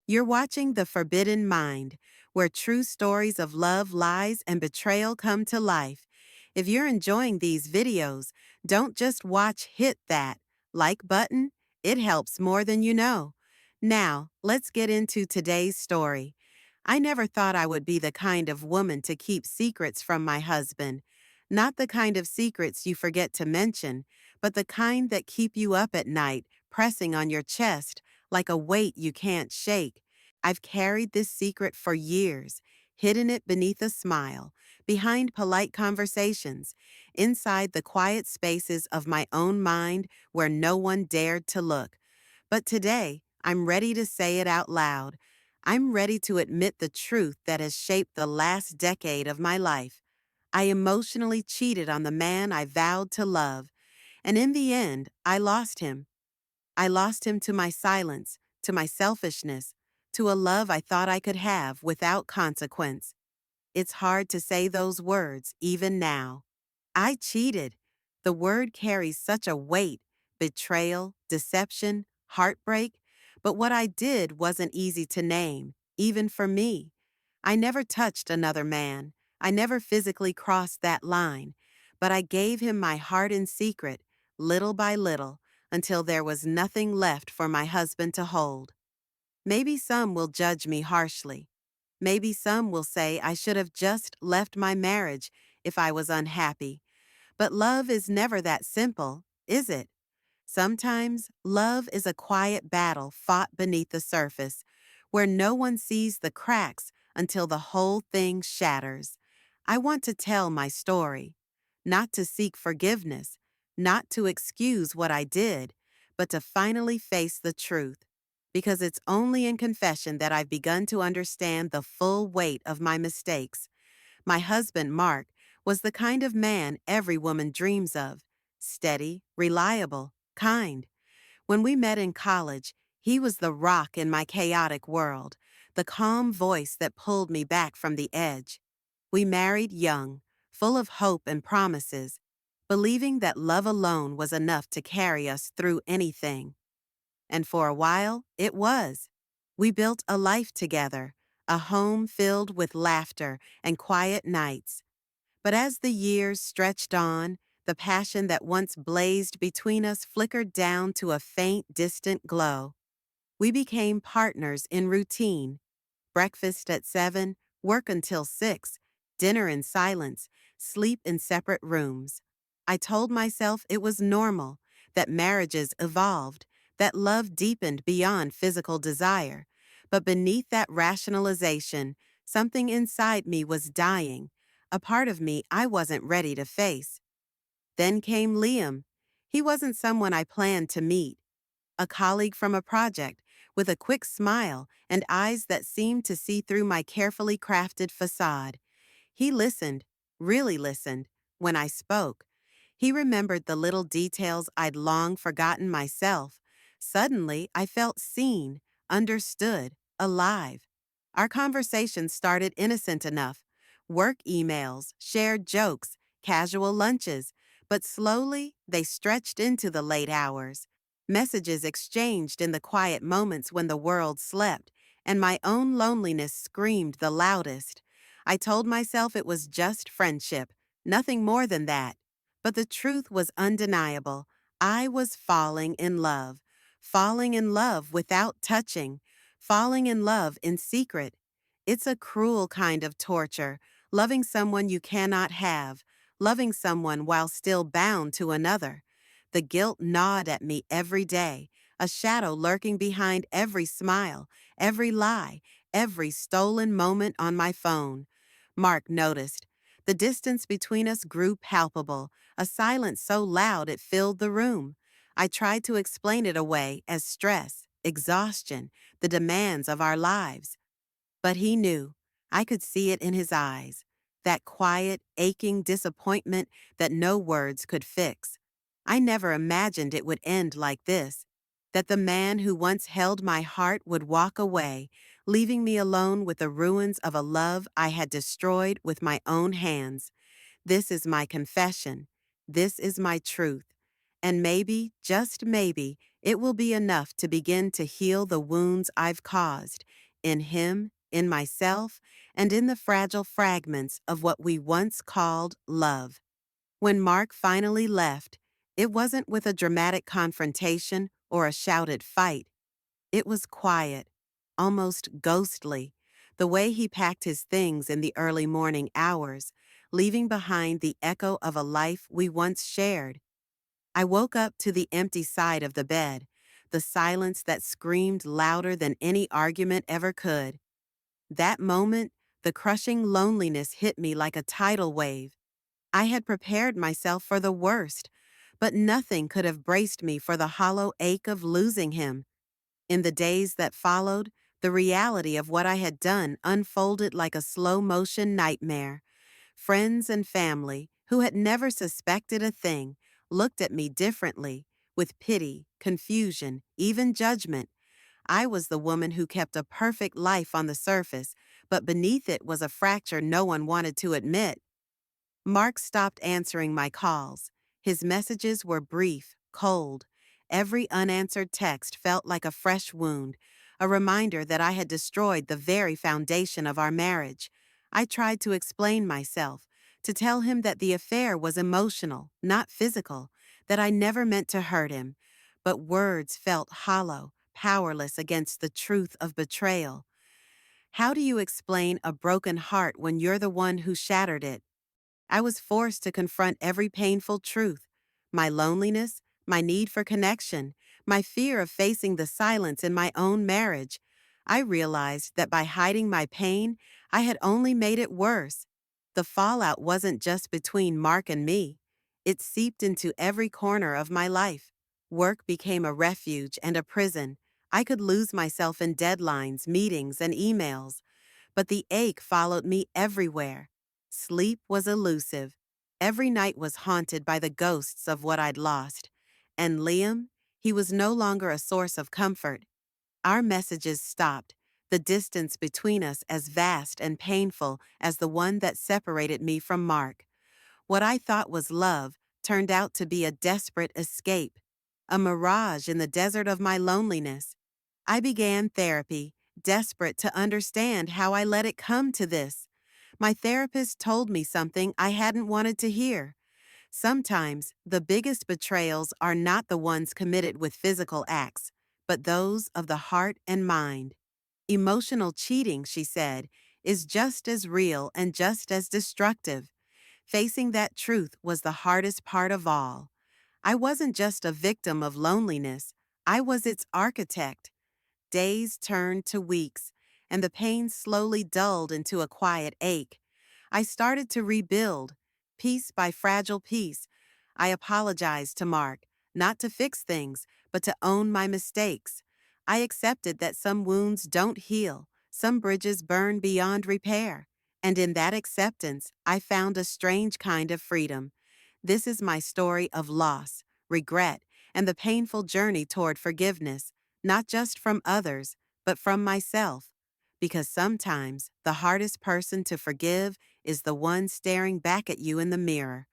You're watching The Forbidden Mind, where true stories of love, lies, and betrayal come to life. If you're enjoying these videos, don't just watch, hit that like button. It helps more than you know. Now, let's get into today's story. I never thought I would be the kind of woman to keep secrets from my husband. Not the kind of secrets you forget to mention, but the kind that keep you up at night, pressing on your chest like a weight you can't shake. I've carried this secret for years, hidden it beneath a smile, behind polite conversations, inside the quiet spaces of my own mind where no one dared to look. But today, I'm ready to say it out loud. I'm ready to admit the truth that has shaped the last decade of my life. I emotionally cheated on the man I vowed to love, and in the end, I lost him. I lost him to my silence, to my selfishness, to a love I thought I could have without consequence. It's hard to say those words even now. I cheated. The word carries such a weight: betrayal, deception, heartbreak. But what I did wasn't easy to name, even for me. I never touched another man. I never physically crossed that line. But I gave him my heart in secret, little by little, until there was nothing left for my husband to hold. Maybe some will judge me harshly. Maybe some will say I should have just left my marriage if I was unhappy. But love is never that simple, is it? Sometimes love is a quiet battle fought beneath the surface, where no one sees the cracks until the whole thing shatters. I want to tell my story, not to seek forgiveness, not to excuse what I did, but to finally face the truth. Because it's only in confession that I've begun to understand the full weight of my mistakes. My husband, Mark, was the kind of man every woman dreams of: steady, reliable, kind. When we met in college, he was the rock in my chaotic world, the calm voice that pulled me back from the edge. We married young, full of hope and promises, believing that love alone was enough to carry us through anything. And for a while, it was. We built a life together, a home filled with laughter and quiet nights. But as the years stretched on, the passion that once blazed between us flickered down to a faint, distant glow. We became partners in routine: breakfast at 7, work until 6, dinner in silence, sleep in separate rooms. I told myself it was normal, that marriages evolved, that love deepened beyond physical desire. But beneath that rationalization, something inside me was dying, a part of me I wasn't ready to face. Then came Liam. He wasn't someone I planned to meet, a colleague from a project, with a quick smile and eyes that seemed to see through my carefully crafted facade. He listened, really listened, when I spoke. He remembered the little details I'd long forgotten myself. Suddenly, I felt seen, understood, alive. Our conversation started innocent enough: work emails, shared jokes, casual lunches, but slowly they stretched into the late hours. Messages exchanged in the quiet moments when the world slept, and my own loneliness screamed the loudest. I told myself it was just friendship, nothing more than that. But the truth was undeniable. I was falling in love without touching, falling in love in secret. It's a cruel kind of torture, loving someone you cannot have, loving someone while still bound to another. The guilt gnawed at me every day, a shadow lurking behind every smile, every lie, every stolen moment on my phone. Mark noticed. The distance between us grew palpable, a silence so loud it filled the room. I tried to explain it away as stress, exhaustion, the demands of our lives. But he knew. I could see it in his eyes. That quiet, aching disappointment that no words could fix. I never imagined it would end like this. That the man who once held my heart would walk away, leaving me alone with the ruins of a love I had destroyed with my own hands. This is my confession. This is my truth. And maybe, just maybe, It will be enough to begin to heal the wounds I've caused in him, in myself, and in the fragile fragments of what we once called love. When Mark finally left, it wasn't with a dramatic confrontation or a shouted fight. It was quiet, almost ghostly, the way he packed his things in the early morning hours, leaving behind the echo of a life we once shared. I woke up to the empty side of the bed, the silence that screamed louder than any argument ever could. That moment, the crushing loneliness hit me like a tidal wave. I had prepared myself for the worst, but nothing could have braced me for the hollow ache of losing him. In the days that followed, the reality of what I had done unfolded like a slow-motion nightmare. Friends and family, who had never suspected a thing, looked at me differently, with pity, confusion, even judgment. I was the woman who kept a perfect life on the surface, but beneath it was a fracture no one wanted to admit. Mark stopped answering my calls. His messages were brief, cold. Every unanswered text felt like a fresh wound, a reminder that I had destroyed the very foundation of our marriage. I tried to explain myself, to tell him that the affair was emotional, not physical, that I never meant to hurt him. But words felt hollow, powerless against the truth of betrayal. How do you explain a broken heart when you're the one who shattered it? I was forced to confront every painful truth: my loneliness, my need for connection, my fear of facing the silence in my own marriage. I realized that by hiding my pain, I had only made it worse. The fallout wasn't just between Mark and me. It seeped into every corner of my life. Work became a refuge and a prison. I could lose myself in deadlines, meetings, and emails. But the ache followed me everywhere. Sleep was elusive. Every night was haunted by the ghosts of what I'd lost. And Liam, he was no longer a source of comfort. Our messages stopped, the distance between us as vast and painful as the one that separated me from Mark. What I thought was love turned out to be a desperate escape, a mirage in the desert of my loneliness. I began therapy, desperate to understand how I let it come to this. My therapist told me something I hadn't wanted to hear. Sometimes, the biggest betrayals are not the ones committed with physical acts, but those of the heart and mind. Emotional cheating, she said, is just as real and just as destructive. Facing that truth was the hardest part of all. I wasn't just a victim of loneliness, I was its architect. Days turned to weeks, and the pain slowly dulled into a quiet ache. I started to rebuild, piece by fragile piece. I apologized to Mark, not to fix things, but to own my mistakes. I accepted that some wounds don't heal, some bridges burn beyond repair. And in that acceptance, I found a strange kind of freedom. This is my story of loss, regret, and the painful journey toward forgiveness, not just from others, but from myself. Because sometimes the hardest person to forgive is the one staring back at you in the mirror.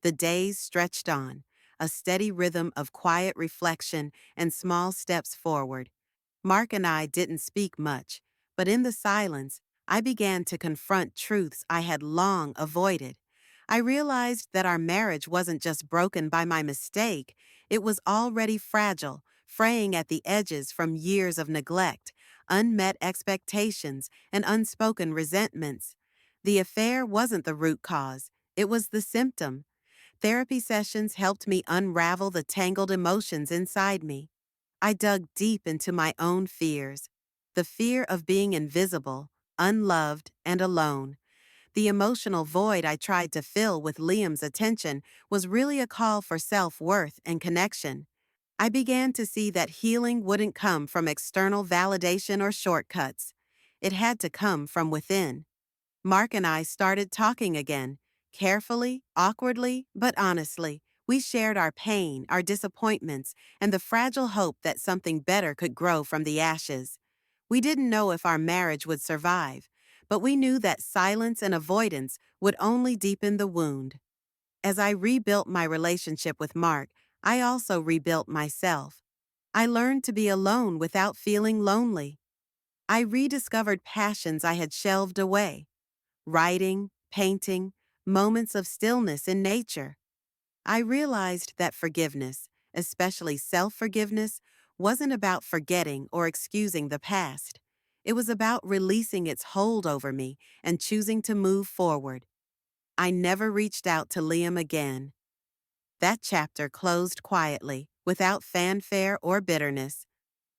The days stretched on, a steady rhythm of quiet reflection and small steps forward. Mark and I didn't speak much, but in the silence, I began to confront truths I had long avoided. I realized that our marriage wasn't just broken by my mistake, it was already fragile, fraying at the edges from years of neglect, unmet expectations, and unspoken resentments. The affair wasn't the root cause, it was the symptom. Therapy sessions helped me unravel the tangled emotions inside me. I dug deep into my own fears. The fear of being invisible, unloved, and alone. The emotional void I tried to fill with Liam's attention was really a call for self-worth and connection. I began to see that healing wouldn't come from external validation or shortcuts. It had to come from within. Mark and I started talking again, carefully, awkwardly, but honestly. We shared our pain, our disappointments, and the fragile hope that something better could grow from the ashes. We didn't know if our marriage would survive, but we knew that silence and avoidance would only deepen the wound. As I rebuilt my relationship with Mark, I also rebuilt myself. I learned to be alone without feeling lonely. I rediscovered passions I had shelved away: writing, painting, moments of stillness in nature. I realized that forgiveness, especially self forgiveness, wasn't about forgetting or excusing the past. It was about releasing its hold over me and choosing to move forward. I never reached out to Liam again. That chapter closed quietly, without fanfare or bitterness.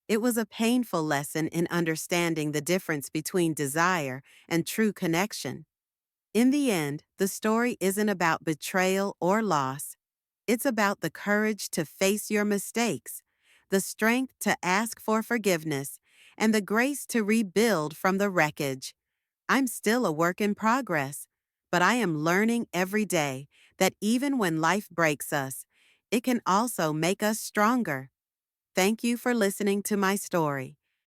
It was a painful lesson in understanding the difference between desire and true connection. In the end, the story isn't about betrayal or loss. It's about the courage to face your mistakes, the strength to ask for forgiveness, and the grace to rebuild from the wreckage. I'm still a work in progress, but I am learning every day that even when life breaks us, it can also make us stronger. Thank you for listening to my story.